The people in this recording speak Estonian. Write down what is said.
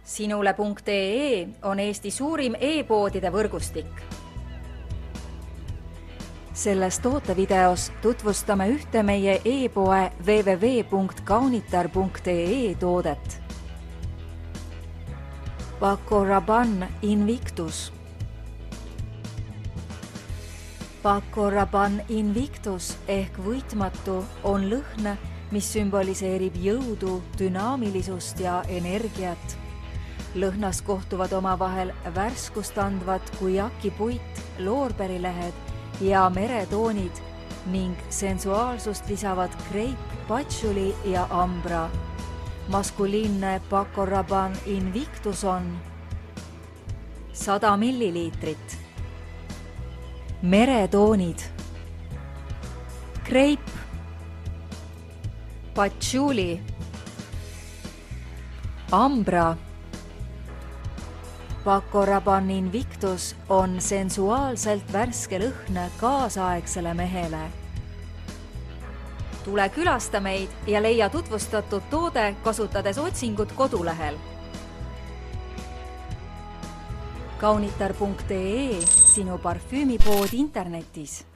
Sinule.ee on Eesti suurim e-poodide võrgustik. Selles tootevideos tutvustame ühte meie e-poe www.kaunitar.ee toodet. Paco Rabanne Invictus. Paco Rabanne Invictus ehk võitmatu on lõhn, mis sümboliseerib jõudu, dünaamilisust ja energiat. Lõhnas kohtuvad omavahel värskust andvad kujakipuit, loorberilehed ja meretoonid ning sensuaalsust lisavad kreip, patšuli ja ambra. Maskuliinne Paco Rabanne Invictus on 100 milliliitrit. Meretoonid, kreip, patšuli, ambra. Paco Rabanne Invictus on sensuaalselt värske lõhn kaasaegsele mehele. Tule külasta meid ja leia tutvustatud toode kasutades otsingut kodulehel. Kaunitar.ee, sinu parfüümipood internetis.